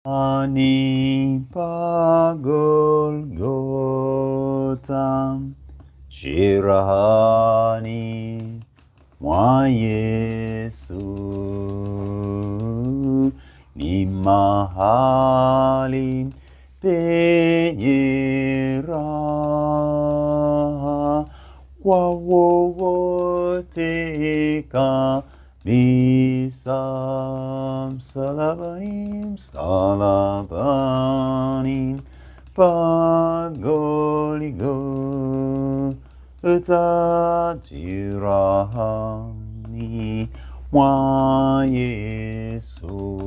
Ani pa Golgotha, jirani mwa Yesu, ni mahali penye raha kwa wowote kabisa. Msalabani, msalabani pa Golgotha, jirani mwa Yesu,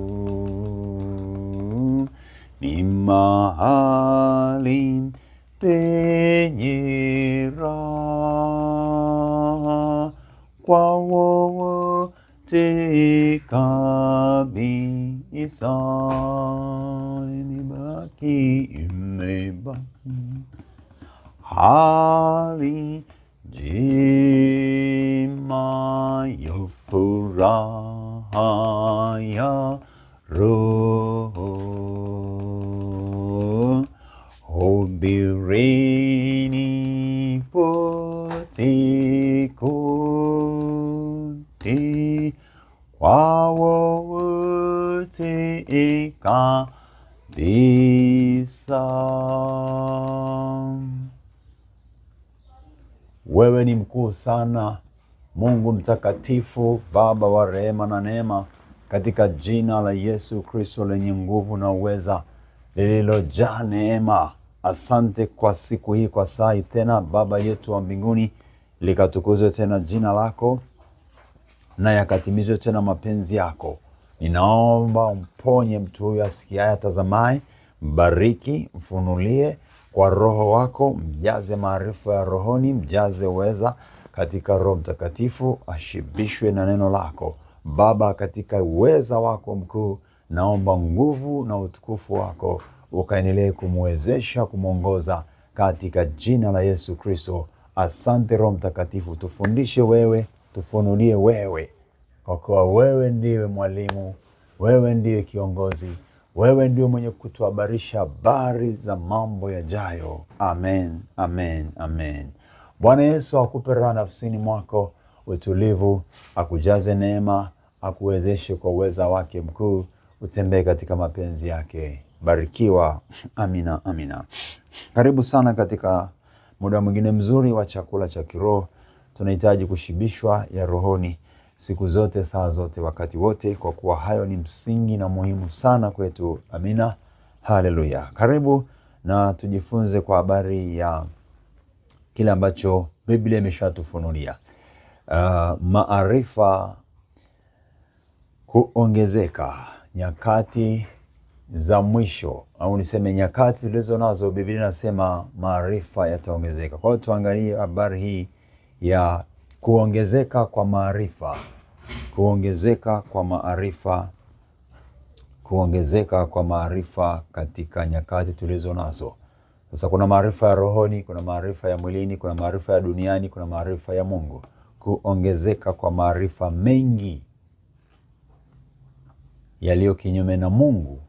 ni mahali penye raha kwa wowote kabisa. Imebaki hali njema ya furaha ya roho, hubirini pote kote kwa wowote kabisa. Wewe ni mkuu sana, Mungu mtakatifu, Baba wa rehema na neema, katika jina la Yesu Kristo lenye nguvu na uweza, lililojaa neema. Asante kwa siku hii, kwa saa hii tena, Baba yetu wa mbinguni, likatukuzwe tena jina lako na yakatimizwe tena mapenzi yako. Ninaomba umponye mtu huyu asikiaye atazamaye, mbariki, mfunulie kwa roho wako, mjaze maarifa ya rohoni, mjaze uweza katika Roho Mtakatifu, ashibishwe na neno lako. Baba, katika uweza wako mkuu, naomba nguvu na utukufu wako ukaendelee kumwezesha, kumwongoza katika jina la Yesu Kristo. Asante Roho Mtakatifu, tufundishe wewe, tufunulie wewe, kwa kuwa wewe ndiwe mwalimu, wewe ndiwe kiongozi, wewe ndiwe mwenye kutuhabarisha habari za mambo yajayo. Amen, amen, amen. Bwana Yesu akupe raha nafsini mwako, utulivu, akujaze neema, akuwezeshe kwa uweza wake mkuu, utembee katika mapenzi yake. Barikiwa. Amina, amina. Karibu sana katika muda mwingine mzuri wa chakula cha kiroho. Tunahitaji kushibishwa ya rohoni siku zote, saa zote, wakati wote, kwa kuwa hayo ni msingi na muhimu sana kwetu. Amina. Haleluya. Karibu na tujifunze kwa habari ya kile ambacho Biblia imeshatufunulia. Maarifa kuongezeka, nyakati za mwisho, au niseme nyakati tulizo nazo. Biblia inasema maarifa yataongezeka. Kwa hiyo tuangalie habari hii ya kuongezeka kwa maarifa, kuongezeka kwa maarifa, kuongezeka kwa maarifa katika nyakati tulizo nazo. Sasa kuna maarifa ya rohoni, kuna maarifa ya mwilini, kuna maarifa ya duniani, kuna maarifa ya Mungu. Kuongezeka kwa maarifa mengi yaliyo kinyume na Mungu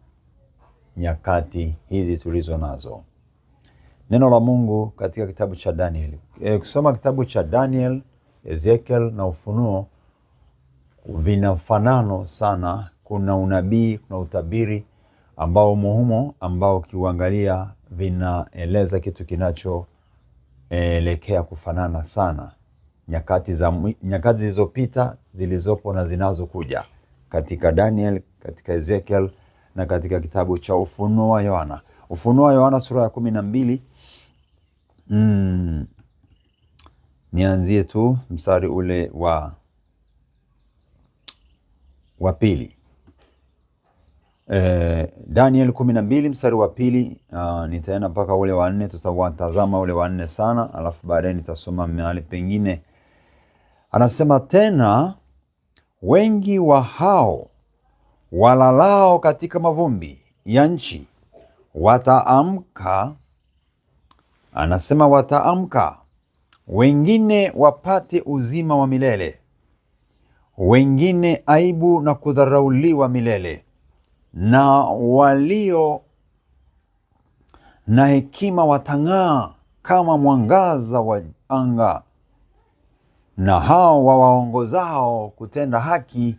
nyakati hizi tulizo nazo. Neno la Mungu katika kitabu cha Daniel. Kusoma kitabu cha Daniel, Ezekiel na Ufunuo vina fanano sana. Kuna unabii, kuna utabiri ambao humo ambao kiuangalia vinaeleza kitu kinachoelekea kufanana sana. Nyakati zilizopita, zilizopo na zinazokuja, katika Daniel, katika Ezekiel na katika kitabu cha Ufunuo wa Yohana. Ufunuo wa Yohana sura ya 12. Nianzie tu mstari ule wa pili. Daniel 12 mstari wa pili, nitaenda mpaka ule wa 4. Tutawatazama ule wa 4 sana, alafu baadaye nitasoma mahali pengine. Anasema tena, wengi wa hao walalao katika mavumbi ya nchi wataamka. Anasema wataamka, wengine wapate uzima wa milele, wengine aibu na kudharauliwa milele. na walio na hekima watang'aa kama mwangaza wa anga, na hao wawaongozao kutenda haki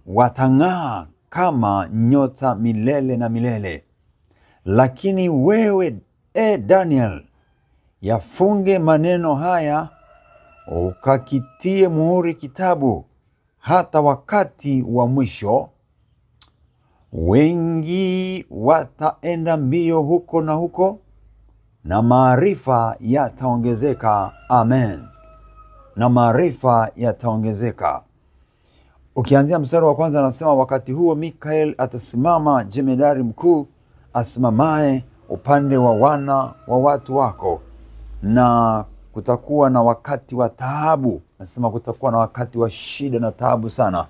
watang'aa kama nyota milele na milele. Lakini wewe, Daniel, yafunge maneno haya, ukakitie muhuri kitabu hata wakati wa mwisho. Wengi wataenda mbio huko na huko, na maarifa yataongezeka. Amen. Na maarifa yataongezeka. Ukianzia mstari wa kwanza anasema, wakati huo Mikael atasimama, jemedari mkuu asimamaye upande wa wana wa watu wako, na kutakuwa na wakati wa taabu. Nasema kutakuwa na wakati wa shida na taabu sana.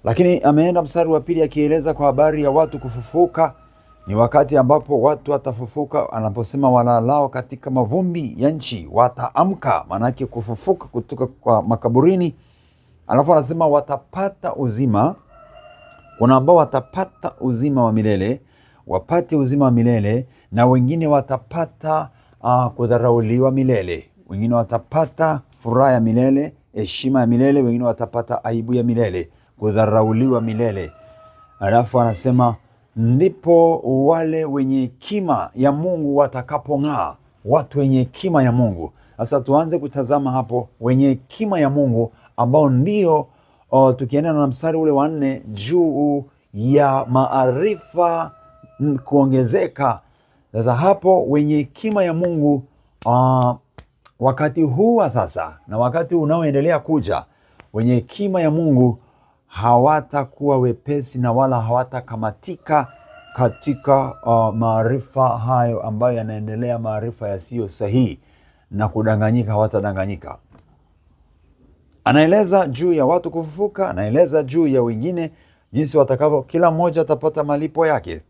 Lakini ameenda mstari wa pili akieleza kwa habari ya watu kufufuka. Ni wakati ambapo watu watafufuka. Anaposema walalao katika mavumbi ya nchi wataamka, maanake kufufuka kutoka kwa makaburini. Alafu anasema watapata uzima. Kuna ambao watapata uzima wa milele, wapate uzima wa milele, na wengine watapata kudharauliwa milele. Wengine watapata furaha ya milele, heshima ya milele, wengine watapata aibu ya milele, kudharauliwa milele. Alafu anasema ndipo wale wenye hekima ya Mungu watakapong'aa. Watu wenye hekima ya Mungu. Sasa tuanze kutazama hapo wenye hekima ya Mungu, ambao ndio tukienda na mstari ule wa 4 juu ya maarifa kuongezeka. Sasa hapo wenye hekima ya Mungu wakati huu wa sasa na wakati unaoendelea kuja, wenye hekima ya Mungu hawatakuwa wepesi na wala hawatakamatika katika maarifa hayo ambayo yanaendelea, maarifa yasiyo sahihi na kudanganyika. Hawatadanganyika. Anaeleza juu ya watu kufufuka, anaeleza juu ya wengine jinsi watakavyo, kila mmoja atapata malipo yake,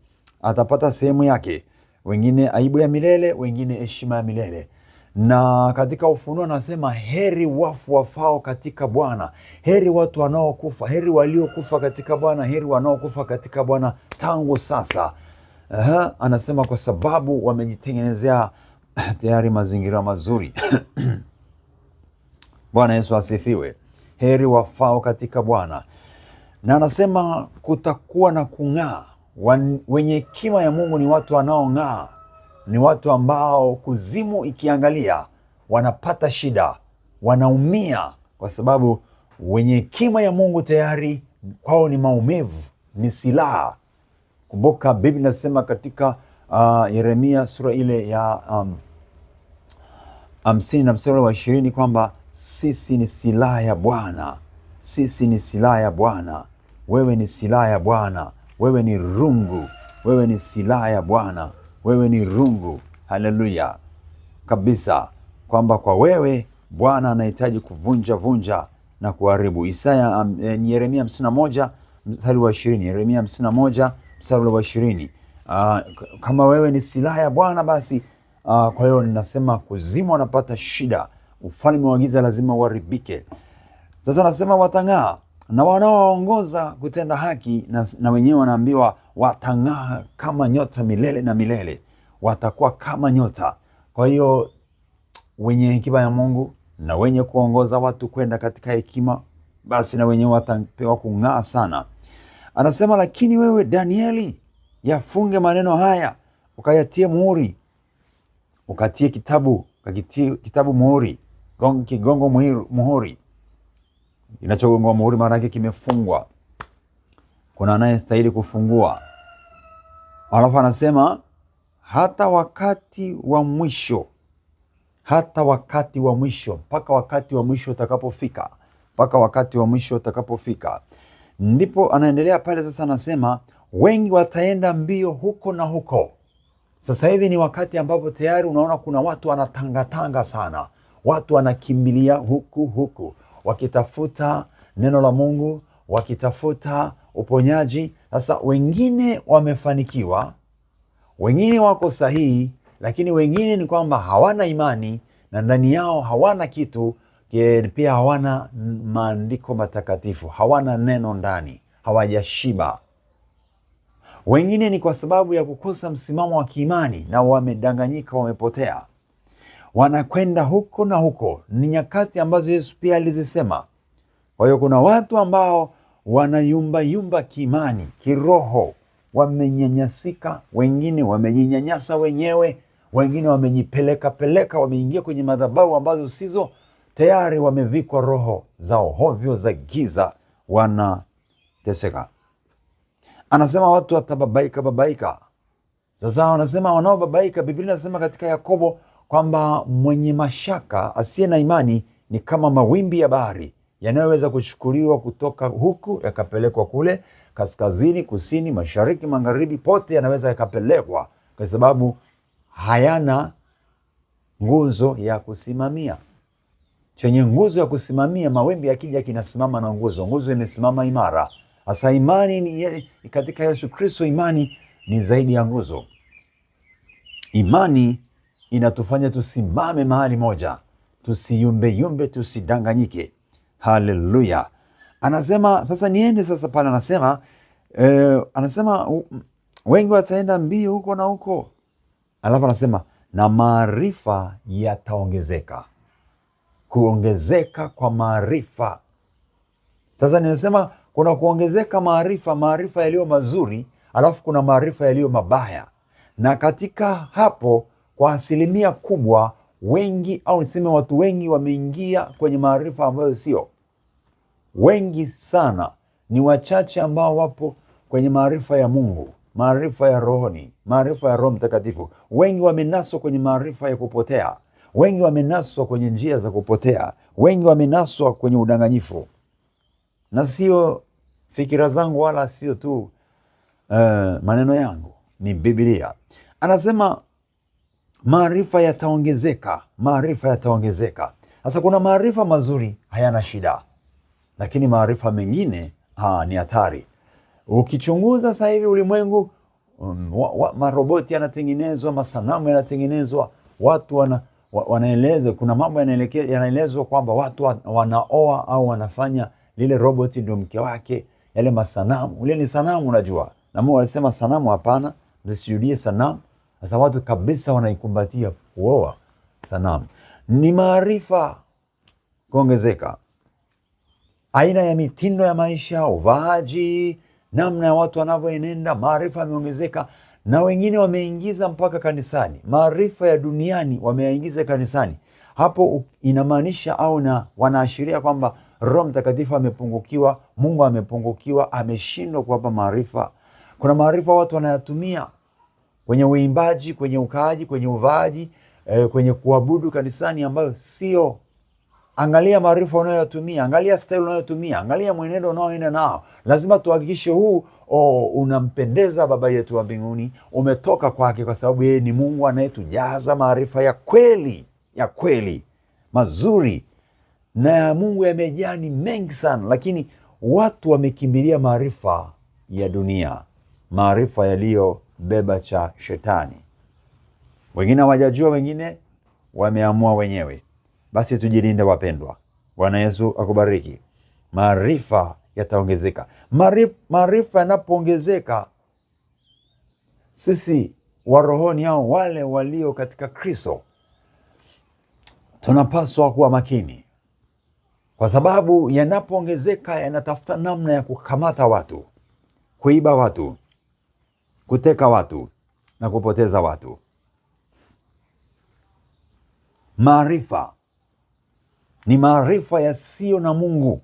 atapata sehemu yake. Wengine aibu ya milele, wengine heshima ya milele. Na katika Ufunuo anasema heri wafu wafao katika Bwana, heri watu wanaokufa, heri waliokufa katika Bwana, heri wanaokufa katika Bwana tangu sasa. Anasema kwa sababu wamejitengenezea tayari mazingira mazuri. Bwana Yesu asifiwe. Heri wafao katika Bwana. Na anasema kutakuwa na kung'aa. Wenye hekima ya Mungu ni watu wanaong'aa. Ni watu ambao kuzimu ikiangalia wanapata shida, wanaumia, kwa sababu wenye hekima ya Mungu tayari kwao ni maumivu, ni silaha. Kumbuka Biblia inasema katika Yeremia sura ile ya 50 na mstari wa 20 kwamba sisi ni silaha ya Bwana. Sisi ni silaha ya Bwana. Wewe ni silaha ya Bwana. Wewe ni rungu. Wewe ni silaha ya Bwana. Wewe ni rungu. Haleluya. Kabisa kwamba kwa wewe Bwana anahitaji kuvunja na kuharibu. Yeremia 51 mstari wa 20. Yeremia 51 mstari wa 20. Kama wewe ni silaha ya Bwana basi kwa hiyo ninasema kuzimu wanapata shida. Ufalme wa giza lazima uharibike. Sasa nasema watang'aa, na wanaoongoza kutenda haki na wenyewe wanaambiwa watang'aa kama nyota milele na milele. Watakuwa kama nyota. Kwa hiyo wenye hekima ya Mungu na wenye kuongoza watu kwenda katika hekima, basi na wenyewe watapewa kung'aa sana. Anasema lakini wewe Danieli, yafunge maneno haya, ukayatie muhuri. Ukatie kitabu muhuri. Kigongo muhuri. Inachogongwa muhuri maana yake kimefungwa. Kuna anayestahili kufungua. Alafu anasema hata wakati wa mwisho. Hata wakati wa mwisho. Mpaka wakati wa mwisho utakapofika. Mpaka wakati wa mwisho utakapofika. Ndipo anaendelea pale sasa anasema wengi wataenda mbio huko na huko. Sasa hivi ni wakati ambapo tayari unaona kuna watu wanatangatanga sana. Watu wanakimbilia huku. Wakitafuta neno la Mungu. Wakitafuta uponyaji. Sasa wengine wamefanikiwa. Wengine wako sahihi. Lakini wengine ni kwamba hawana imani. Na ndani yao hawana kitu. Pia hawana maandiko matakatifu. Hawana neno ndani. hawajashiba. Wengine ni kwa sababu ya kukosa msimamo wa kiimani na wamedanganyika, wamepotea, wanakwenda huko na huko. Ni nyakati ambazo Yesu pia alizisema. Kwa hiyo kuna watu ambao wanayumbayumba kiimani, kiroho, wamenyanyasika, wengine wamejinyanyasa wenyewe, wengine wamejipeleka, wameingia kwenye madhabahu ambazo sizo, tayari wamevikwa roho za hovyo za giza, wanateseka. Anasema watu watababaika. Sasa wanasema wanaobabaika, Biblia inasema katika Yakobo kwamba mwenye mashaka, asiye na imani, ni kama mawimbi ya bahari yanayoweza kuchukuliwa kutoka huku yakapelekwa kule, kaskazini, kusini, mashariki, magharibi, pote yanaweza yakapelekwa, kwa sababu hayana nguzo ya kusimamia. Chenye nguzo ya kusimamia, mawimbi yakija kinasimama na nguzo imesimama imara. Sasa imani ni katika Yesu Kristo. Imani ni zaidi ya nguzo. Imani inatufanya tusimame mahali moja, tusiyumbe, tusidanganyike. Haleluya. Anasema sasa niende sasa pale, anasema wengi wataenda mbio huko na huko. Alafu anasema na maarifa yataongezeka. Kuongezeka kwa maarifa. Sasa nimesema kuna kuongezeka maarifa yaliyo mazuri, alafu kuna maarifa yaliyo mabaya. Na katika hapo, kwa asilimia kubwa, wengi au niseme watu wengi wameingia kwenye maarifa ambayo sio. Wengi sana, ni wachache ambao wapo kwenye maarifa ya Mungu, maarifa ya rohoni, maarifa ya Roho Mtakatifu. Wengi wamenaswa kwenye maarifa ya kupotea. Wengi wamenaswa kwenye njia za kupotea. Wengi wamenaswa kwenye udanganyifu. Na sio fikira zangu, wala sio tu maneno yangu, ni Biblia. Anasema maarifa yataongezeka. Sasa kuna maarifa mazuri, hayana shida, lakini maarifa mengine ni hatari. Ukichunguza sasa hivi ulimwengu, maroboti yanatengenezwa, masanamu yanatengenezwa, watu wanaeleza, kuna mambo yanaelezwa kwamba watu wanaoa au wanafanya lile roboti ndio mke wake, yale masanamu. Ule ni sanamu, unajua. Na Mungu alisema sanamu hapana, msisujudie sanamu. Sasa watu kabisa wanaikumbatia kuoa sanamu. Ni maarifa kuongezeka. Aina ya mitindo ya maisha, uvaaji, namna ya watu wanavyoenenda, maarifa yameongezeka. Na wengine wameingiza mpaka kanisani. Maarifa ya duniani wameyaingiza kanisani. Hapo inamaanisha au wanaashiria kwamba Roho Mtakatifu amepungukiwa, Mungu amepungukiwa, ameshindwa kuwapa maarifa. Kuna maarifa watu wanayatumia kwenye uimbaji, kwenye ukaaji, kwenye uvaaji, kwenye kuabudu kanisani, ambayo sio. Angalia maarifa unayotumia, angalia style unayotumia, angalia mwenendo unaoenda nao. Lazima tuhakikishe huu unampendeza Baba yetu wa mbinguni, umetoka kwake, kwa sababu yeye ni Mungu anayetujaza maarifa ya kweli, mazuri. Na ya Mungu yamejaa, ni mengi sana, lakini watu wamekimbilia maarifa ya dunia, maarifa yaliyobeba cha shetani. Wengine hawajajua, wengine wameamua wenyewe. Basi tujilinde wapendwa. Bwana Yesu akubariki. Maarifa yataongezeka. Maarifa yanapoongezeka, sisi warohoni au wale walio katika Kristo tunapaswa kuwa makini, kwa sababu yanapoongezeka yanatafuta namna ya kukamata watu, kuiba watu, kuteka watu na kupoteza watu. Maarifa ni maarifa yasiyo na Mungu,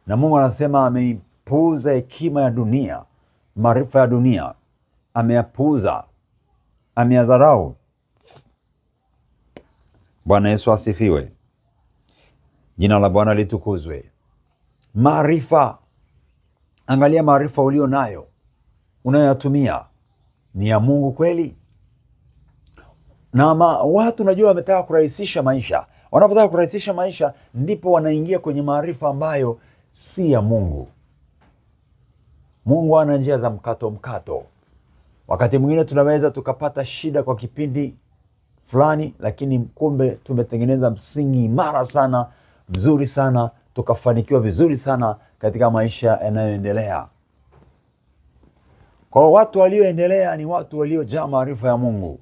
na Mungu anasema ameipuuza hekima ya dunia, maarifa ya dunia ameyapuuza, ameyadharau. Bwana Yesu asifiwe. Jina la Bwana litukuzwe. Maarifa, angalia maarifa ulio nayo, unayoyatumia ni ya Mungu kweli? Na watu najua wametaka kurahisisha maisha. Wanapotaka kurahisisha maisha, ndipo wanaingia kwenye maarifa ambayo si ya Mungu. Mungu ana njia za mkato. Wakati mwingine tunaweza tukapata shida kwa kipindi fulani, lakini kumbe tumetengeneza msingi imara sana, mzuri sana, tukafanikiwa vizuri sana katika maisha yanayoendelea. Kwa watu walioendelea ni watu waliojaa maarifa ya Mungu,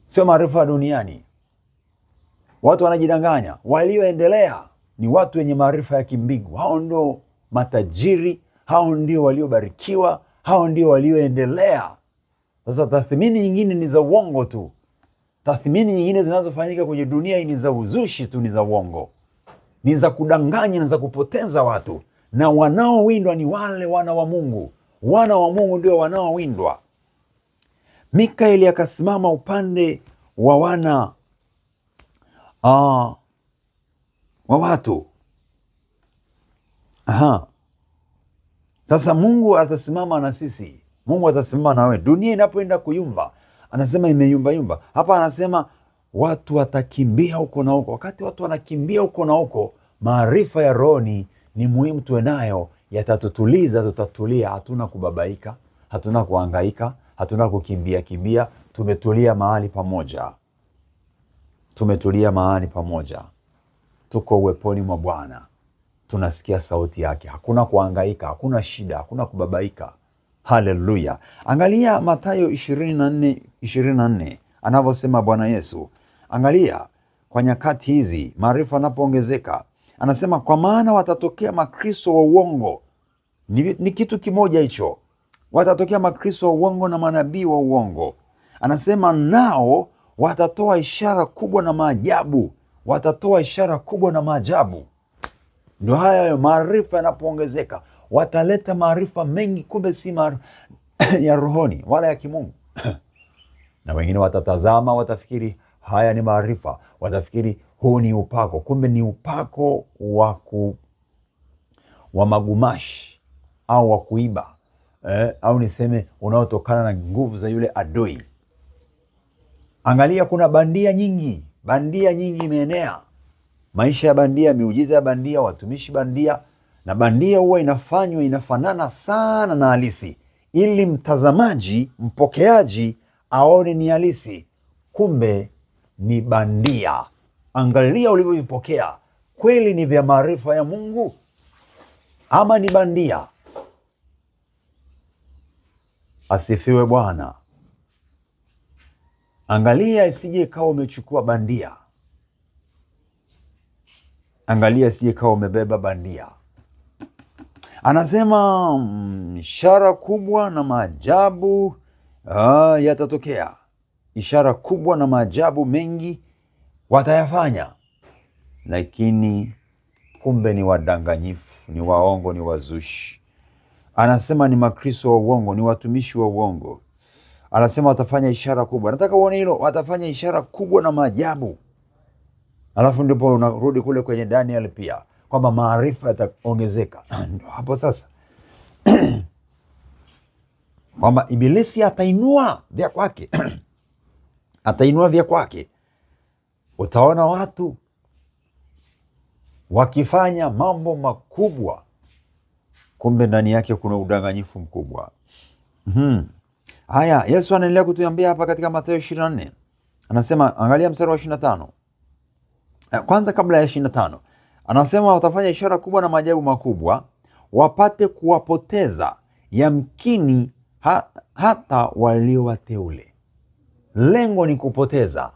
sio maarifa ya duniani. Watu wanajidanganya. Walioendelea ni watu wenye maarifa ya kimbingu. Hao ndio matajiri, hao ndio waliobarikiwa, hao ndio walioendelea. Sasa tathmini nyingine ni za uongo tu. Tathmini nyingine zinazofanyika kwenye dunia hii ni za uzushi tu, ni za uongo, ni za kudanganya na za kupoteza watu. Na wanaowindwa ni wale wana wa Mungu. Wana wa Mungu ndio wanaowindwa. Mikaeli akasimama upande wa wana wa watu. Sasa Mungu atasimama na sisi. Mungu atasimama na wewe. Dunia inapoenda kuyumba, anasema imeyumba yumba. Hapa anasema watu watakimbia huko na huko. Wakati watu wanakimbia huko na huko, maarifa ya rohoni ni muhimu tuwe nayo. Yatatutuliza, tutatulia. Hatuna kubabaika, hatuna kuhangaika, hatuna kukimbia kimbia. Tumetulia mahali pamoja. Tumetulia mahali pamoja. Tuko uweponi mwa Bwana. Tunasikia sauti yake. Hakuna kuhangaika, hakuna shida, hakuna kubabaika. Haleluya. Angalia Mathayo 24:24 anavyosema Bwana Yesu. Angalia kwa nyakati hizi maarifa yanapoongezeka. Anasema kwa maana watatokea makristo wa uongo. Ni kitu kimoja hicho. Watatokea makristo wa uongo na manabii wa uongo. Anasema nao watatoa ishara kubwa na maajabu. Watatoa ishara kubwa na maajabu. Ndio haya maarifa yanapoongezeka. Wataleta maarifa mengi, kumbe si maarifa ya rohoni wala ya kimungu. Na wengine watatazama, watafikiri haya ni maarifa, watafikiri huu ni upako, kumbe ni upako wa magumashi au wa kuiba, au niseme unaotokana na nguvu za yule adui. Angalia, kuna bandia nyingi imeenea. Maisha ya bandia, miujiza ya bandia, watumishi bandia. Na bandia huwa inafanana sana na halisi, ili mtazamaji, mpokeaji aone ni halisi, kumbe ni bandia. Angalia ulivyovipokea, kweli ni vya maarifa ya Mungu ama ni bandia? Asifiwe Bwana. Angalia isije ikawa umechukua bandia. Angalia isije ikawa umebeba bandia. Anasema ishara kubwa na maajabu yatatokea. Ishara kubwa na maajabu mengi watayafanya, lakini kumbe ni wadanganyifu, ni waongo, ni wazushi. Anasema ni makristo wa uongo, ni watumishi wa uongo. Anasema watafanya ishara kubwa. Nataka uone hilo, watafanya ishara kubwa na maajabu. Alafu ndipo unarudi kule kwenye Daniel pia, kwamba maarifa yataongezeka. Ndio hapo sasa kwamba ibilisi atainua vya kwake. Atainua vya kwake. Utaona watu wakifanya mambo makubwa, kumbe ndani yake kuna udanganyifu mkubwa. Haya, Yesu anaendelea kutuambia hapa katika Mathayo 24. Anasema, angalia mstari wa 25. Kwanza kabla ya 25. Anasema watafanya ishara kubwa na maajabu makubwa, wapate kuwapoteza yamkini hata walio wateule. Lengo ni kupoteza.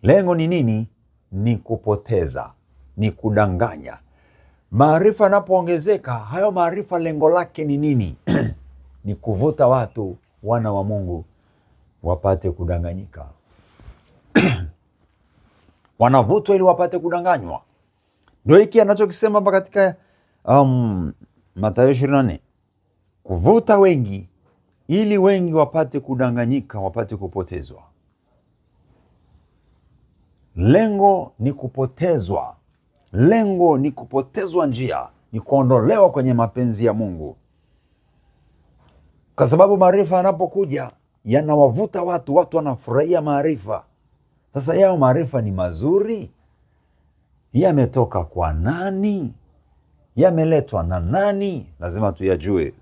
Lengo ni nini? Ni kupoteza, ni kudanganya. Maarifa yanapoongezeka, hayo maarifa lengo lake ni nini? Ni kuvuta watu, wana wa Mungu, wapate kudanganyika. Wanavutwa ili wapate kudanganywa. Ndio hiki anachokisema hapa katika Mathayo 24. Kuvuta wengi ili wengi wapate kudanganyika, wapate kupotezwa. Lengo ni kupotezwa. Lengo ni kupotezwa njia, ni kuondolewa kwenye mapenzi ya Mungu. Kwa sababu maarifa yanapokuja yanawavuta watu, watu wanafurahia maarifa. Sasa yao maarifa ni mazuri? Yametoka kwa nani? Yameletwa na nani? Lazima tuyajue.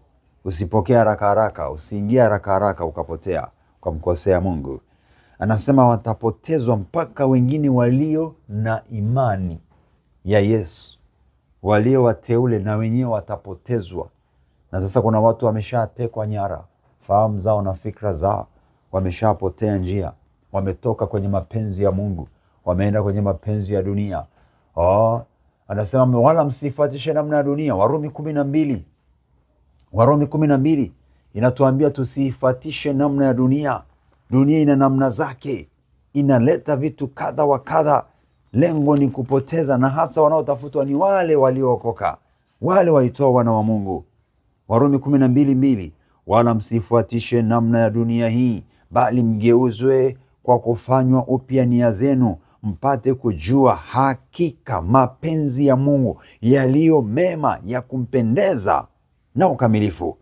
Usipokee haraka haraka, usiingie haraka haraka ukapotea, ukamkosea Mungu. Anasema watapotezwa mpaka wengine walio na imani ya Yesu walio wateule na wenyewe watapotezwa. Na sasa kuna watu wameshatekwa nyara, fahamu zao na fikra zao, wameshapotea njia, wametoka kwenye mapenzi ya Mungu, wameenda kwenye mapenzi ya dunia. Anasema wala msifuatishe namna ya dunia. Warumi 12, Warumi 12 inatuambia tusifuatishe namna ya dunia. Dunia ina namna zake, inaleta vitu kadha wa kadha. Lengo ni kupoteza, na hasa wanaotafutwa ni wale waliookoka, wale waitwa wana wa Mungu. Warumi 12:2, wala msifuatishe namna ya dunia hii, bali mgeuzwe kwa kufanywa upya nia zenu, mpate kujua hakika mapenzi ya Mungu yaliyo mema, ya kumpendeza na ukamilifu.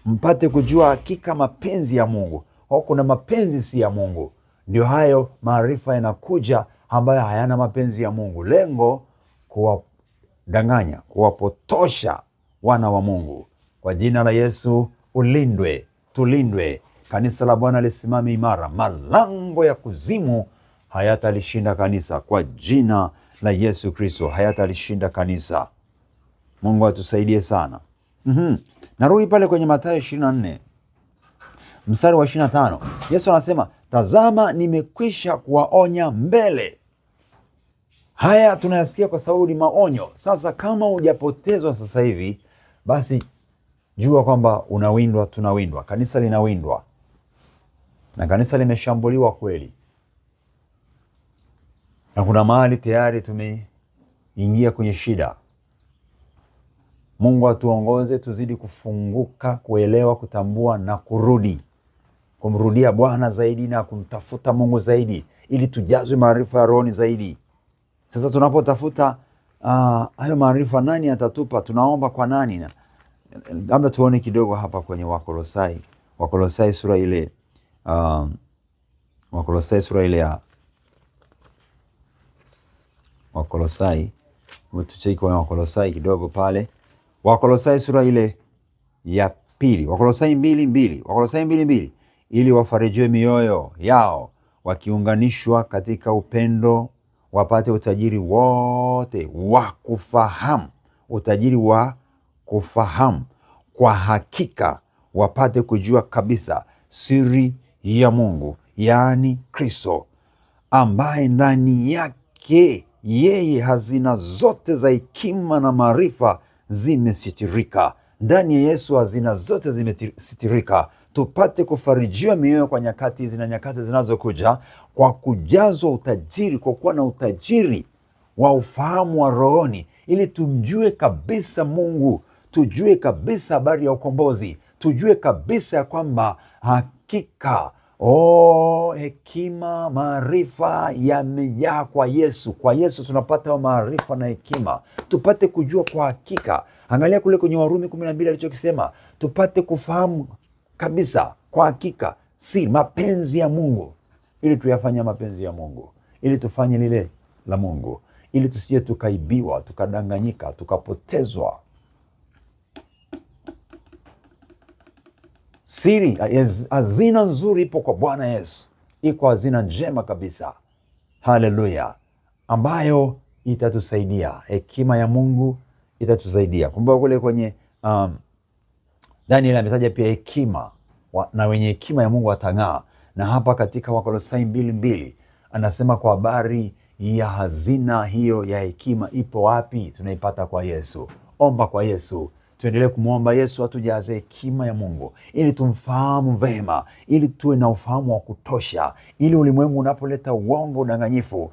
Mpate kujua hakika mapenzi ya Mungu. Kuna mapenzi si ya Mungu, ndio hayo maarifa yanakuja ambayo hayana mapenzi ya Mungu. Lengo kuwadanganya, kuwapotosha wana wa Mungu. Kwa jina la Yesu ulindwe, tulindwe. Kanisa la Bwana lisimame imara. Malango ya kuzimu hayatalishinda kanisa. Kwa jina la Yesu Kristo hayatalishinda kanisa. Mungu atusaidie sana. Narudi pale kwenye Mathayo 24 mstari wa 25. Yesu anasema, tazama nimekwisha kuwaonya mbele. Haya tunayasikia kwa sababu ni maonyo. Sasa kama hujapotezwa sasa hivi, basi jua kwamba unawindwa, tunawindwa. Kanisa linawindwa. Na kanisa limeshambuliwa kweli. Na kuna mahali tayari tumeingia kwenye shida. Mungu atuongoze, tuzidi kufunguka, kuelewa, kutambua na kumrudia Bwana zaidi na kumtafuta Mungu zaidi, ili tujazwe maarifa ya rohoni zaidi. Sasa tunapotafuta hayo maarifa, nani atatupa? Tunaomba kwa nani? Labda tuone kidogo hapa kwenye Wakolosai sura ile Wakolosai sura ile ya tucheki kwenye Wakolosai kidogo pale. Wakolosai sura ile ya pili, Wakolosai 2:2, Wakolosai 2:2, ili wafarijiwe mioyo yao wakiunganishwa katika upendo, wapate utajiri wote wa kufahamu, utajiri wa kufahamu, kwa hakika wapate kujua kabisa siri ya Mungu, yaani Kristo, ambaye ndani yake yeye hazina zote za hekima na maarifa zimesitirika. Ndani ya Yesu hazina zote zimesitirika, tupate kufarijiwa mioyo kwa nyakati hizi na nyakati zinazokuja, kwa kujazwa utajiri, kwa kuwa na utajiri wa ufahamu wa rohoni, ili tumjue kabisa Mungu, tujue kabisa habari ya ukombozi, tujue kabisa ya kwamba hakika hekima, maarifa yamejaa kwa Yesu. Kwa Yesu tunapata maarifa na hekima, tupate kujua kwa hakika. Angalia kule kwenye Warumi 12 alichokisema, tupate kufahamu kabisa kwa hakika si mapenzi ya Mungu, ili tuyafanye mapenzi ya Mungu, ili tufanye lile la Mungu, ili tusije tukaibiwa, tukadanganyika, tukapotezwa. Siri, hazina nzuri ipo kwa Bwana Yesu. Iko hazina njema kabisa, haleluya, ambayo itatusaidia. Hekima ya Mungu itatusaidia. Kumbuka kule kwenye Daniel ametaja pia hekima, na wenye hekima ya Mungu watang'aa. Na hapa katika Wakolosai 2:2 anasema kwa habari ya hazina hiyo ya hekima ipo wapi? Tunaipata kwa Yesu. Omba kwa Yesu. Tuendelee kumwomba Yesu atujaze hekima ya Mungu, ili tumfahamu vema, ili tuwe na ufahamu wa kutosha, ili ulimwengu unapoleta uongo, udanganyifu,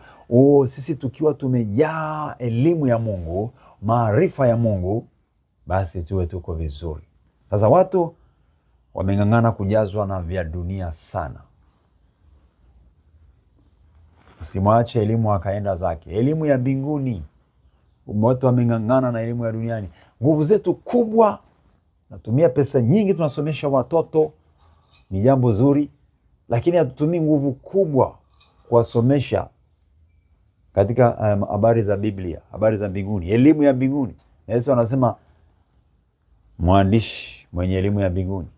sisi tukiwa tumejaa elimu ya Mungu, maarifa ya Mungu, basi tuwe tuko vizuri. Sasa watu wameng'ang'ana kujazwa na vya dunia sana. Usimwache elimu akaenda zake. Elimu ya mbinguni. Watu wameng'ang'ana na elimu ya duniani. Nguvu zetu kubwa, natumia pesa nyingi, tunasomesha watoto, ni jambo zuri, lakini hatutumii nguvu kubwa kuwasomesha katika habari za Biblia, habari za mbinguni, elimu ya mbinguni. Na Yesu anasema mwandishi mwenye elimu ya mbinguni,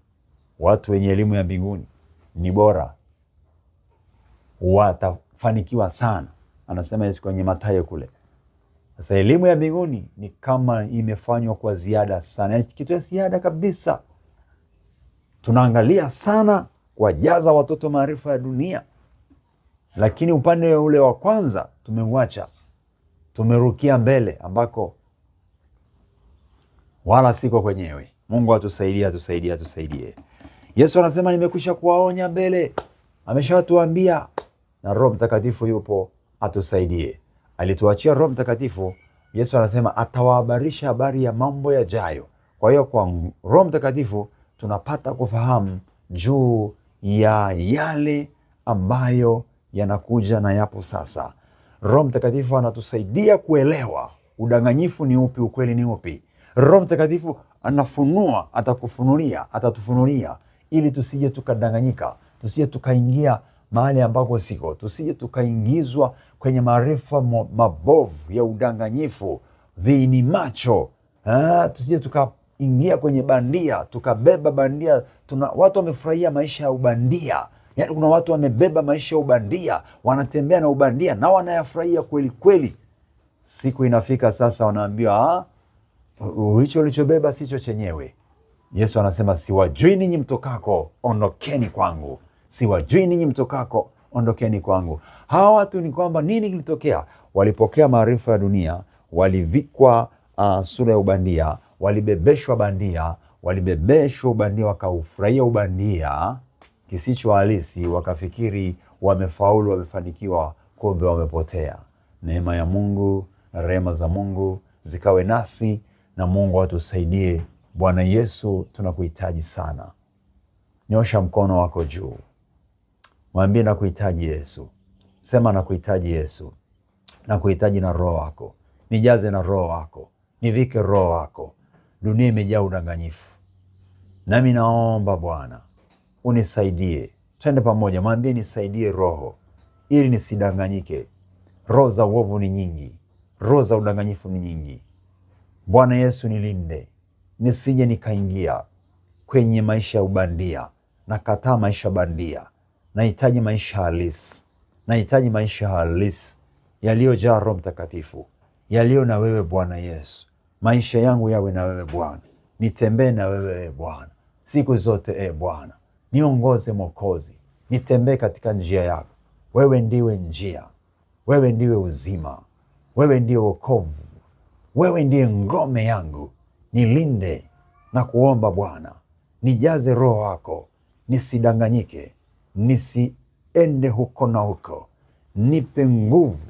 watu wenye elimu ya mbinguni ni bora, watafanikiwa sana. Anasema Yesu kwenye Mathayo kule. Sasa elimu ya mbinguni ni kama imefanywa kwa ziada sana, yaani kitu ya ziada kabisa. Tunaangalia sana kuwajaza watoto maarifa ya dunia, lakini upande ule wa kwanza tumeuacha, tumerukia mbele ambako wala siko kwenyewe. Mungu atusaidie. Yesu anasema nimekwisha kuwaonya mbele, ameshatuambia, na Roho Mtakatifu yupo atusaidie. Alituachia Roho Mtakatifu. Yesu anasema atawahabarisha habari ya mambo yajayo. Kwa hiyo kwa Roho Mtakatifu tunapata kufahamu juu ya yale ambayo yanakuja na yapo sasa. Roho Mtakatifu anatusaidia kuelewa udanganyifu ni upi, ukweli ni upi. Roho Mtakatifu anafunua, atatufunulia ili tusije tukadanganyika, tusije tukaingia mahali ambako siko, tusije tukaingizwa kwenye maarifa mabovu ya udanganyifu, viini macho, tusije tukaingia kwenye bandia, tukabeba bandia. Watu wamefurahia maisha ya ubandia, yaani kuna watu wamebeba maisha ya ubandia, wanatembea na ubandia na wanayafurahia kweli kweli. Siku inafika sasa wanaambiwa hicho ulichobeba sicho chenyewe. Yesu anasema siwajui ninyi mtokako, ondokeni kwangu. Siwajui ninyi mtokako, ondokeni kwangu. Hawa watu ni kwamba nini kilitokea? Walipokea maarifa ya dunia, walivikwa sura ya ubandia, walibebeshwa ubandia, wakaufurahia ubandia kisicho halisi, wakafikiri wamefaulu, wamefanikiwa, kumbe wamepotea. Neema ya Mungu na rehema za Mungu zikawe nasi, na Mungu atusaidie. Bwana Yesu, tunakuhitaji sana. Nyosha mkono wako juu, mwambie nakuhitaji Yesu. Sema nakuhitaji Yesu, nakuhitaji na Roho wako. Nijaze na Roho wako, nivike Roho wako. Dunia imejaa udanganyifu, nami naomba Bwana unisaidie. Twende pamoja, mwambie nisaidie Roho ili nisidanganyike. Roho za uovu ni nyingi, roho za udanganyifu ni nyingi. Bwana Yesu nilinde, nisije nikaingia kwenye maisha ya ubandia. Nakataa maisha bandia, nahitaji maisha halisi. Nahitaji maisha halisi yaliyojaa Roho Mtakatifu, yaliyo na wewe Bwana Yesu. Maisha yangu yawe na wewe Bwana, nitembee na wewe Bwana siku zote. Bwana niongoze Mwokozi, nitembee katika njia yako. Wewe ndiwe njia, wewe ndiwe uzima, wewe ndiwe wokovu, wewe ndiye ngome yangu. Nilinde na kuomba Bwana, nijaze Roho wako, nisidanganyike, nisiende huko na huko. Nipe nguvu,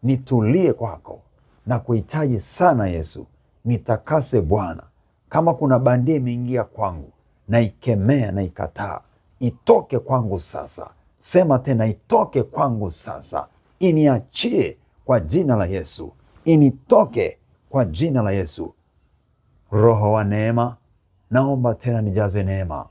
nitulie kwako na kuhitaji sana Yesu. Nitakase Bwana, kama kuna bandia imeingia kwangu, naikemea na ikataa, itoke kwangu sasa. Sema tena, itoke kwangu sasa, iniachie kwa jina la Yesu, initoke kwa jina la Yesu. Roho wa neema, naomba tena nijaze neema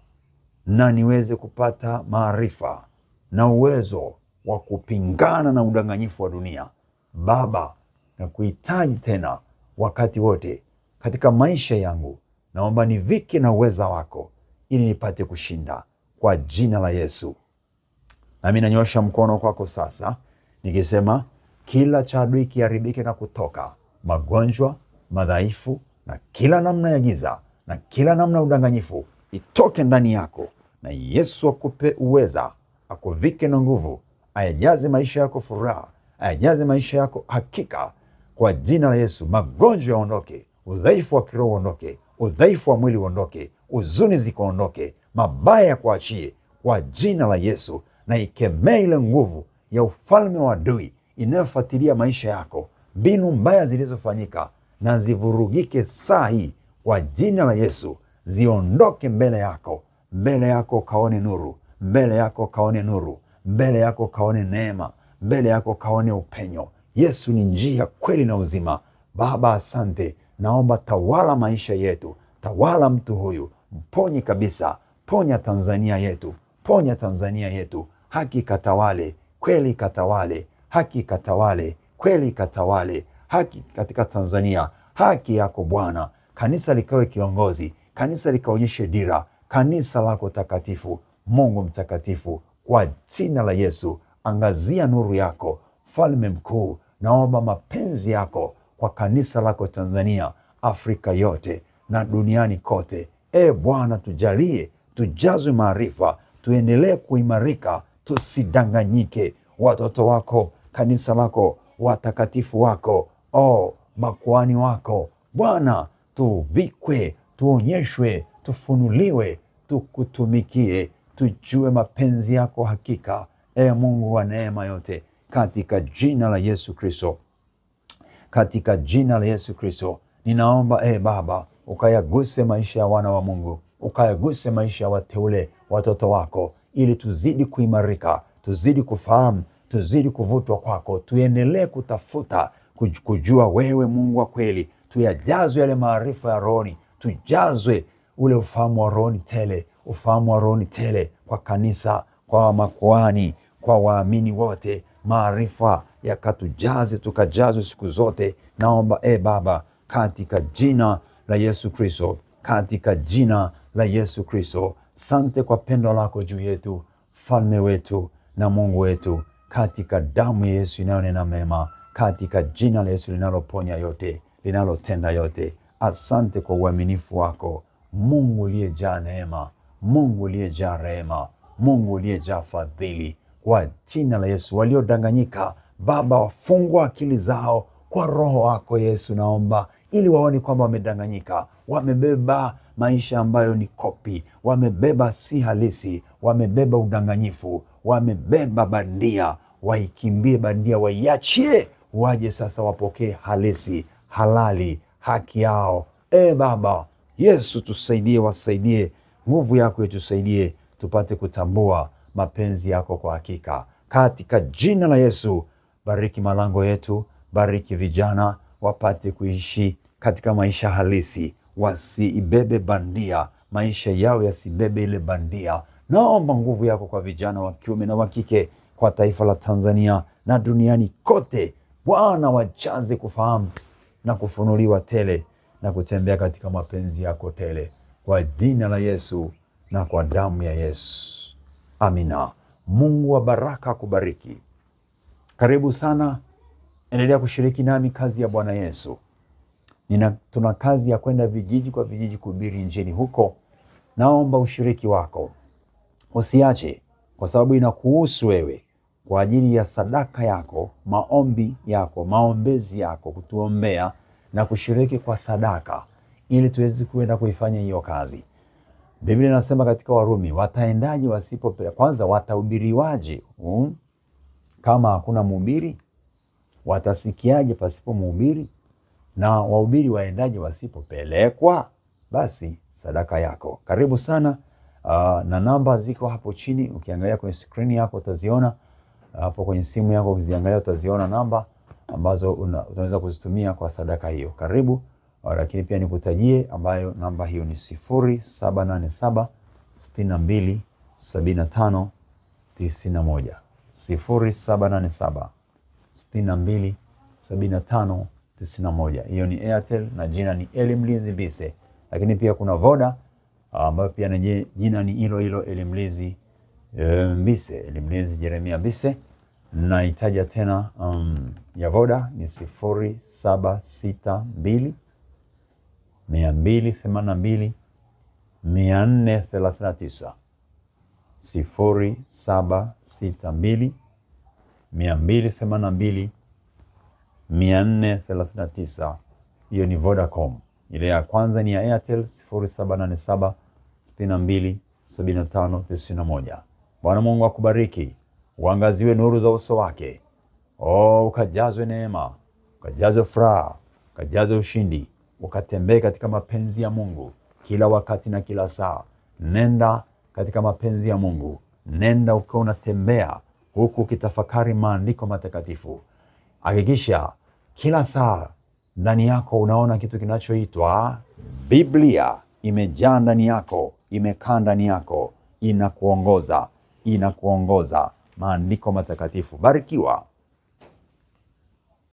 na niweze kupata maarifa na uwezo wa kupingana na udanganyifu wa dunia. Baba, na kuhitaji tena wakati wote katika maisha yangu. Naomba nivike na uweza wako ili nipate kushinda kwa jina la Yesu. Nami nanyosha mkono kwako sasa nikisema, kila cha adui kiharibike na kutoka, magonjwa, madhaifu na kila namna ya giza na kila namna ya udanganyifu itoke ndani yako, na Yesu akupe uweza, akuvike na nguvu, ayajaze maisha yako furaha, ayajaze maisha yako hakika kwa jina la Yesu. Magonjwa yaondoke, udhaifu wa kiroho uondoke, udhaifu wa mwili uondoke, huzuni zikaondoke, mabaya ya kuachie kwa jina la Yesu. Na ikemea ile nguvu ya ufalme wa adui inayofuatilia maisha yako, mbinu mbaya zilizofanyika na zivurugike saa hii kwa jina la Yesu. Ziondoke mbele yako, mbele yako kaone nuru, mbele yako kaone nuru, mbele yako kaone neema, mbele yako kaone upenyo. Yesu ni njia, kweli na uzima. Baba asante, naomba tawala maisha yetu, tawala mtu huyu, mponye kabisa, ponya Tanzania yetu, ponya Tanzania yetu. Haki katawale, kweli katawale, haki katawale, kweli katawale, haki katika Tanzania. Haki yako Bwana, kanisa likawe kiongozi, kanisa likaonyeshe dira, kanisa lako takatifu. Mungu mtakatifu, kwa jina la Yesu, angazia nuru yako, Mfalme mkuu. Naomba mapenzi yako kwa kanisa lako Tanzania, Afrika yote na duniani kote. Bwana, tujalie, tujazwe maarifa, tuendelee kuimarika, tusidanganyike. Watoto wako, kanisa lako, watakatifu wako, makuhani wako, Bwana, tuvikwe, tuonyeshwe, tufunuliwe, tukutumikie, tujue mapenzi yako hakika. Mungu wa neema yote, katika jina la Yesu Kristo, katika jina la Yesu Kristo, ninaomba Baba, ukayaguse maisha ya wana wa Mungu, ukayaguse maisha ya wateule, watoto wako, ili tuzidi kuimarika, tuzidi kufahamu, tuzidi kuvutwa kwako, tuendelee kutafuta kujua wewe Mungu wa kweli, tuyajazwe yale maarifa ya rohoni, tujazwe ule ufahamu wa rohoni tele, ufahamu wa rohoni tele kwa kanisa, kwa makuhani, kwa waamini wote, maarifa yakatujaze, tukajazwe siku zote. Naomba Baba, katika jina la Yesu Kristo, katika jina la Yesu Kristo. Sante kwa pendo lako juu yetu, Mfalme wetu na Mungu wetu, katika damu ya Yesu inayonena mema, katika jina la Yesu linaloponya yote, linalotenda yote. Asante kwa uaminifu wako, Mungu uliyejaa neema, Mungu uliyejaa rehema, Mungu uliyejaa fadhili. Kwa jina la Yesu, waliodanganyika Baba, wafungwa akili zao kwa Roho wako Yesu, naomba, ili waone kwamba wamedanganyika, wamebeba maisha ambayo ni kopi, wamebeba si halisi, wamebeba udanganyifu, wamebeba bandia. Waikimbie bandia, waiachie, waje sasa wapokee halisi, halali, haki yao. Baba Yesu, tusaidie, wasaidie, nguvu yako itusaidie, tupate kutambua mapenzi yako kwa hakika, katika jina la Yesu. Bariki malango yetu, bariki vijana, wapate kuishi katika maisha halisi, wasiibebe bandia, maisha yao yasibebe ile bandia. Naomba nguvu yako kwa vijana wa kiume na wa kike, kwa taifa la Tanzania na duniani kote, Bwana, wajaze kufahamu na kufunuliwa tele na kutembea katika mapenzi yako tele, kwa jina la Yesu na kwa damu ya Yesu. Amina. Mungu wa baraka kubariki. Karibu sana, endelea kushiriki nami kazi ya Bwana Yesu. Tuna kazi ya kwenda vijiji kwa vijiji kuhubiri Injili huko. Naomba ushiriki wako, usiache, kwa sababu inakuhusu wewe, kwa ajili ya sadaka yako, maombi yako, maombezi yako, kutuombea na kushiriki kwa sadaka, ili tuweze kuenda kuifanya hiyo kazi. Biblia inasema katika Warumi, wataendaje wasipopelekwa? Kwanza, watahubiriwaje kama hakuna mhubiri? Watasikiaje pasipo mhubiri? Na wahubiri waendaje wasipopelekwa? Basi sadaka yako. Karibu sana. Na namba ziko hapo chini, ukiangalia kwenye screen yako utaziona, hapo kwenye simu yako ukiziangalia utaziona namba ambazo unaweza kuzitumia kwa sadaka hiyo. Karibu. Lakini pia nikutajie ambayo namba hiyo ni 0787 62 75 91, 0787 62 75 91. Hiyo ni Airtel na jina ni Eli Mlinzi Mbise. Lakini pia kuna Voda ambayo pia na jina ni hilo hilo, Eli Mlinzi Mbise, Eli Mlinzi Jeremia Mbise. Na itaja tena ya Voda ni 0762 282 439, 0762 282 439. Hiyo ni Vodacom. Ile ya kwanza ni ya Airtel 0787 62 75 91. Bwana Mungu akubariki, uangaziwe nuru za uso wake, ukajazwe neema, ukajazwe furaha, ukajazwe ushindi, ukatembee katika mapenzi ya Mungu kila wakati na kila saa. Nenda katika mapenzi ya Mungu, nenda ukiwa unatembea huku ukitafakari maandiko matakatifu. Hakikisha kila saa ndani yako unaona kitu kinachoitwa Biblia imejaa ndani yako, imekaa ndani yako, inakuongoza maandiko matakatifu. Barikiwa.